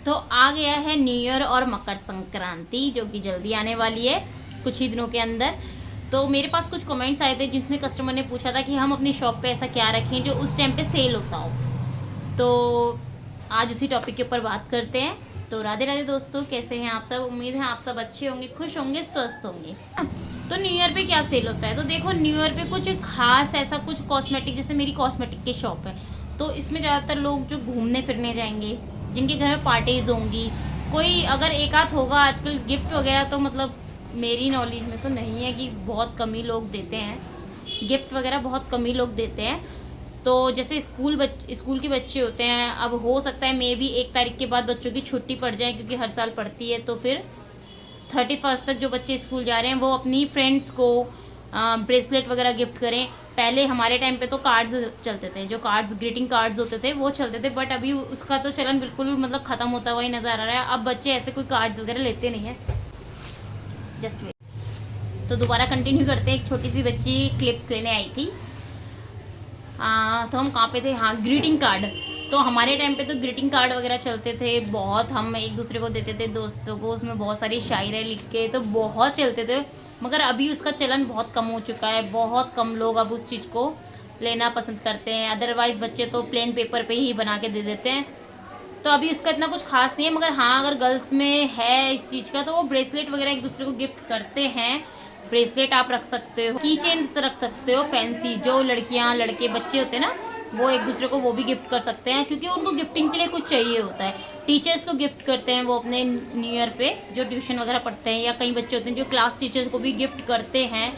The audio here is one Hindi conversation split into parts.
तो आ गया है न्यू ईयर और मकर संक्रांति, जो कि जल्दी आने वाली है कुछ ही दिनों के अंदर। तो मेरे पास कुछ कमेंट्स आए थे जिसमें कस्टमर ने पूछा था कि हम अपनी शॉप पे ऐसा क्या रखें जो उस टाइम पे सेल होता हो। तो आज उसी टॉपिक के ऊपर बात करते हैं। तो राधे राधे दोस्तों, कैसे हैं आप सब? उम्मीद है आप सब अच्छे होंगे, खुश होंगे, स्वस्थ होंगे। तो न्यू ईयर पे क्या सेल होता है? तो देखो, न्यू ईयर पे कुछ खास ऐसा कुछ कॉस्मेटिक, जैसे मेरी कॉस्मेटिक की शॉप है, तो इसमें ज़्यादातर लोग जो घूमने फिरने जाएंगे, जिनके घर में पार्टीज होंगी, कोई अगर एक आध होगा आजकल गिफ्ट वगैरह, तो मतलब मेरी नॉलेज में तो नहीं है कि बहुत कम ही लोग देते हैं गिफ्ट वगैरह, बहुत कम ही लोग देते हैं। तो जैसे स्कूल के बच्चे होते हैं, अब हो सकता है मे बी 1 तारीख के बाद बच्चों की छुट्टी पड़ जाए, क्योंकि हर साल पड़ती है। तो फिर 31 तक जो बच्चे स्कूल जा रहे हैं वो अपनी फ्रेंड्स को ब्रेसलेट वगैरह गिफ्ट करें। पहले हमारे टाइम पे तो कार्ड्स चलते थे, जो कार्ड्स ग्रीटिंग कार्ड्स होते थे वो चलते थे, बट अभी उसका तो चलन बिल्कुल मतलब ख़त्म होता हुआ ही नज़र आ रहा है। अब बच्चे ऐसे कोई कार्ड्स वगैरह लेते नहीं हैं। Just wait. तो दोबारा कंटिन्यू करते हैं। एक छोटी सी बच्ची क्लिप्स लेने आई थी। तो हम कहाँ पे थे? हाँ, ग्रीटिंग कार्ड। तो हमारे टाइम पे तो ग्रीटिंग कार्ड वगैरह चलते थे बहुत, हम एक दूसरे को देते थे दोस्तों को, उसमें बहुत सारी शायरी लिख के, तो बहुत चलते थे। मगर अभी उसका चलन बहुत कम हो चुका है, बहुत कम लोग अब उस चीज़ को लेना पसंद करते हैं। अदरवाइज़ बच्चे तो प्लेन पेपर पे ही बना के दे देते हैं। तो अभी उसका इतना कुछ खास नहीं है। मगर हाँ, अगर गर्ल्स में है इस चीज़ का, तो वो ब्रेसलेट वगैरह एक दूसरे को गिफ्ट करते हैं। ब्रेसलेट आप रख सकते हो, की चेन रख सकते हो फैंसी, जो लड़कियां लड़के बच्चे होते हैं ना, वो एक दूसरे को वो भी गिफ्ट कर सकते हैं, क्योंकि उनको गिफ्टिंग के लिए कुछ चाहिए होता है। टीचर्स को गिफ्ट करते हैं वो अपने न्यू ईयर पे, जो ट्यूशन वगैरह पढ़ते हैं, या कई बच्चे होते हैं जो क्लास टीचर्स को भी गिफ्ट करते हैं।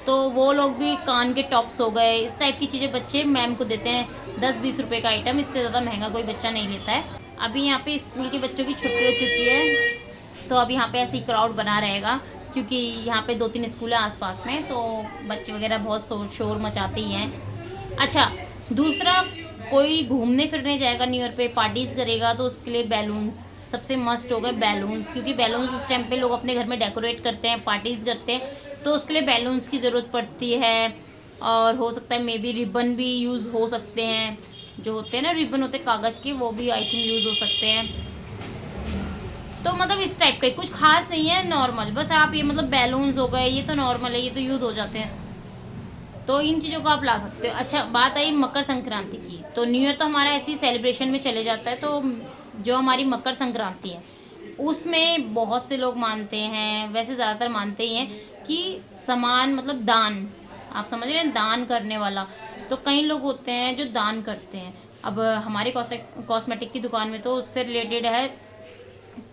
तो वो लोग भी कान के टॉप्स हो गए, इस टाइप की चीज़ें बच्चे मैम को देते हैं। 10-20 रुपये का आइटम, इससे ज़्यादा महंगा कोई बच्चा नहीं लेता है। अभी यहाँ पे स्कूल के बच्चों की छुट्टी हो चुकी है, तो अब यहाँ पे ऐसे ही क्राउड बना रहेगा, क्योंकि यहाँ पे 2-3 स्कूल हैं आसपास में, तो बच्चे वगैरह बहुत शोर मचाते ही हैं। अच्छा, दूसरा, कोई घूमने फिरने जाएगा न्यू ईयर पे, पार्टीज़ करेगा, तो उसके लिए बैलून्स सबसे मस्ट हो गए। बैलून्स, क्योंकि बैलून्स उस टाइम पे लोग अपने घर में डेकोरेट करते हैं, पार्टीज़ करते हैं, तो उसके लिए बैलून्स की ज़रूरत पड़ती है। और हो सकता है मे बी रिबन भी यूज़ हो सकते हैं, जो होते हैं ना रिबन होते हैं कागज़ के, वो भी आई थिंक यूज़ हो सकते हैं। तो मतलब इस टाइप का कुछ खास नहीं है, नॉर्मल बस आप ये मतलब बैलून्स हो गए, ये तो नॉर्मल है, ये तो यूज़ हो जाते हैं, तो इन चीज़ों को आप ला सकते हो। अच्छा, बात आई मकर संक्रांति की। तो न्यू ईयर तो हमारा ऐसी सेलिब्रेशन में चले जाता है, तो जो हमारी मकर संक्रांति है उसमें बहुत से लोग मानते हैं, वैसे ज़्यादातर मानते ही हैं कि समान मतलब दान, आप समझ रहे हैं, दान करने वाला। तो कई लोग होते हैं जो दान करते हैं। अब हमारे कॉस्मेटिक की दुकान में तो उससे रिलेटेड है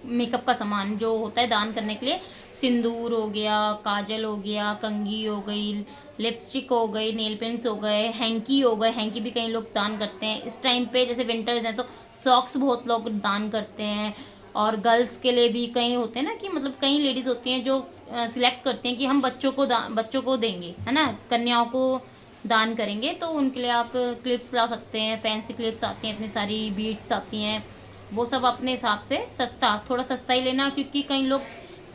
मेकअप का सामान जो होता है दान करने के लिए। सिंदूर हो गया, काजल हो गया, कंघी हो गई, लिपस्टिक हो गई, नेल पेंट्स हो गए, हैंकी हो गए। हैंकी भी कई लोग दान करते हैं इस टाइम पे, जैसे विंटर्स हैं तो सॉक्स बहुत लोग दान करते हैं। और गर्ल्स के लिए भी कई होते हैं ना, कि मतलब कई लेडीज़ होती हैं जो सिलेक्ट करती हैं कि हम बच्चों को देंगे, है ना, कन्याओं को दान करेंगे, तो उनके लिए आप क्लिप्स ला सकते हैं। फैंसी क्लिप्स आती हैं, इतनी सारी बीड्स आती हैं, वो सब अपने हिसाब से थोड़ा सस्ता ही लेना, क्योंकि कई लोग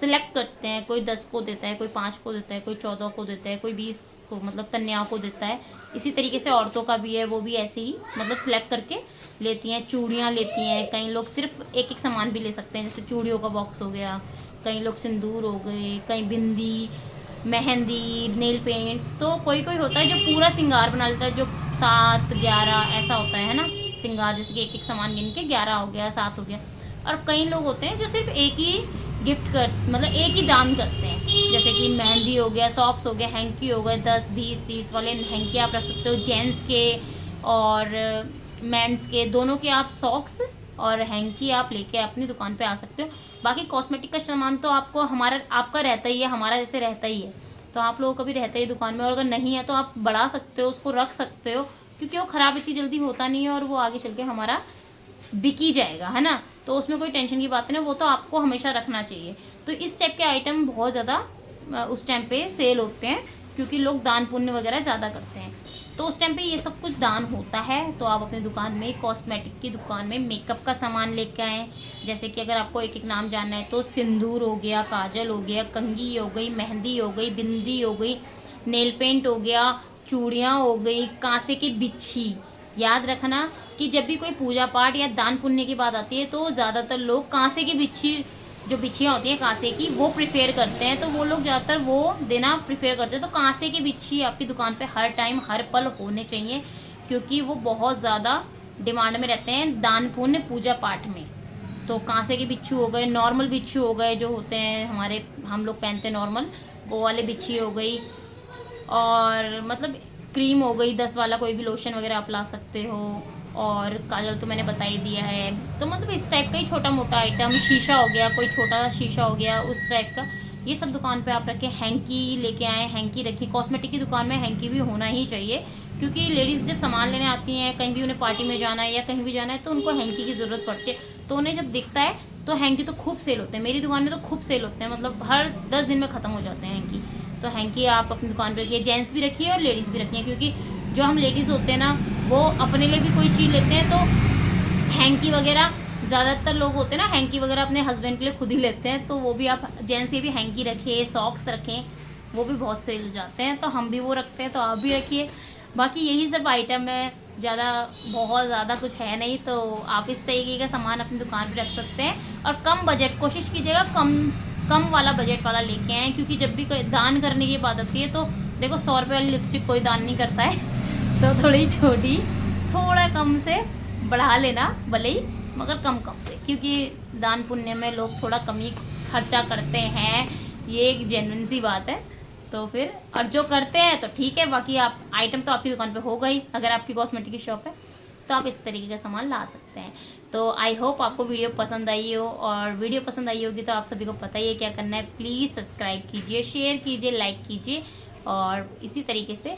सिलेक्ट करते हैं, कोई 10 को देता है, कोई 5 को देता है, कोई 14 को देता है, कोई 20 को, मतलब कन्याओं को देता है। इसी तरीके से औरतों का भी है, वो भी ऐसे ही मतलब सिलेक्ट करके लेती हैं। चूड़ियाँ लेती हैं, कई लोग सिर्फ एक एक सामान भी ले सकते हैं, जैसे चूड़ियों का बॉक्स हो गया, कई लोग सिंदूर हो गए, कई बिंदी, मेहंदी, नेल पेंट्स। तो कोई कोई होता है जो पूरा श्रृंगार बना लेता है, जो 7-11 ऐसा होता है ना श्रृंगार, जैसे कि एक एक सामान गिन के 11 हो गया, 7 हो गया। और कई लोग होते हैं जो सिर्फ एक ही गिफ्ट कर मतलब एक ही दान करते हैं, जैसे कि मेहंदी हो गया, सॉक्स हो गया, हैंकी हो गए, 10, 20, 30 वाले हैंकी आप रख सकते हो, जेंट्स के और मेंस के दोनों के आप सॉक्स और हैंकी आप लेके अपनी दुकान पे आ सकते हो। बाकी कॉस्मेटिक का सामान तो आपका रहता ही है, हमारा जैसे रहता ही है, तो आप लोगों का भी रहता ही दुकान में। और अगर नहीं है तो आप बढ़ा सकते हो, उसको रख सकते हो, क्योंकि वो ख़राब इतनी जल्दी होता नहीं है, और वो आगे चल के हमारा बिकी जाएगा, है ना। तो उसमें कोई टेंशन की बात नहीं, वो तो आपको हमेशा रखना चाहिए। तो इस टाइप के आइटम बहुत ज़्यादा उस टाइम पे सेल होते हैं, क्योंकि लोग दान पुण्य वगैरह ज़्यादा करते हैं, तो उस टाइम पे ये सब कुछ दान होता है। तो आप अपनी दुकान में, कॉस्मेटिक की दुकान में मेकअप का सामान लेके आएँ। जैसे कि अगर आपको एक एक नाम जानना है, तो सिंदूर हो गया, काजल हो गया, कंघी हो गई, मेहंदी हो गई, बिंदी हो गई, नेल पेंट हो गया, चूड़ियाँ हो गई, कांसे की बिच्छी, याद रखना कि जब भी कोई पूजा पाठ या दान पुण्य की बात आती है तो ज़्यादातर लोग कांसे की बिच्छी, जो बिच्छियाँ होती हैं कांसे की, वो प्रिफेयर करते हैं। तो वो लोग ज़्यादातर वो देना प्रिफेयर करते हैं। तो कांसे की बिच्छी आपकी दुकान पे हर टाइम हर पल होने चाहिए, क्योंकि वो बहुत ज़्यादा डिमांड में रहते हैं दान पुण्य पूजा पाठ में। तो कांसे के बिच्छू हो गए, नॉर्मल बिच्छू हो गए जो होते हैं हमारे, हम लोग पहनते हैं नॉर्मल, वो वाले बिच्छी हो गई, और मतलब क्रीम हो गई 10 वाला, कोई भी लोशन वगैरह आप ला सकते हो, और काजल तो मैंने बता ही दिया है। तो मतलब इस टाइप का ही छोटा मोटा आइटम, शीशा हो गया, कोई छोटा शीशा हो गया उस टाइप का, ये सब दुकान पे आप रखें। हैंकी लेके आए, हैंकी रखिए। कॉस्मेटिक की दुकान में हैंकी भी होना ही चाहिए, क्योंकि लेडीज़ जब सामान लेने आती हैं, कहीं भी उन्हें पार्टी में जाना है या कहीं भी जाना है, तो उनको हैंकी की ज़रूरत पड़ती है। तो उन्हें जब दिखता है तो हैंकी तो खूब सेल होते हैं, मेरी दुकान में तो खूब सेल होते हैं, मतलब हर 10 दिन में ख़त्म हो जाते हैं हैंकी। तो हैंकी आप अपनी दुकान पर रखिए, जेंट्स भी रखिए और लेडीज़ भी रखिए, क्योंकि जो हम लेडीज़ होते हैं ना, वो अपने लिए भी कोई चीज़ लेते हैं तो हैंकी वगैरह, ज़्यादातर लोग होते हैं ना हैंकी वगैरह अपने हस्बैंड के लिए खुद ही लेते हैं। तो वो भी आप जेंट्स के भी हैंकी रखें, सॉक्स रखें, वो भी बहुत सेल हो जाते हैं। तो हम भी वो रखते हैं, तो आप भी रखिए। बाकी यही सब आइटम है, ज़्यादा बहुत ज़्यादा कुछ है नहीं। तो आप इस तरीके का सामान अपनी दुकान पर रख सकते हैं, और कम बजट, कोशिश कीजिएगा कम वाला बजट वाला लेके आएँ, क्योंकि जब भी कोई दान करने की बात आती है तो देखो 100 रुपये वाली लिपस्टिक कोई दान नहीं करता है। तो थोड़ी छोटी, थोड़ा कम से बढ़ा लेना भले ही, मगर कम से, क्योंकि दान पुण्य में लोग थोड़ा कम ही खर्चा करते हैं, ये एक जेन्युइन सी बात है। तो फिर, और जो करते हैं तो ठीक है, बाकी आप आइटम तो आपकी दुकान पे हो गई। अगर आपकी कॉस्मेटिक की शॉप है तो आप इस तरीके का सामान ला सकते हैं। तो आई होप आपको वीडियो पसंद आई हो, और वीडियो पसंद आई होगी तो आप सभी को पता ही है क्या करना है। प्लीज़ सब्सक्राइब कीजिए, शेयर कीजिए, लाइक कीजिए, और इसी तरीके से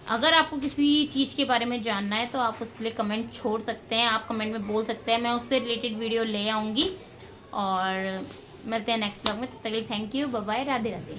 अगर आपको किसी चीज़ के बारे में जानना है तो आप उसके लिए कमेंट छोड़ सकते हैं, आप कमेंट में बोल सकते हैं, मैं उससे रिलेटेड वीडियो ले आऊँगी। और मिलते हैं नेक्स्ट ब्लॉग में, तब तक के लिए thank you, bye bye, Radhe Radhe.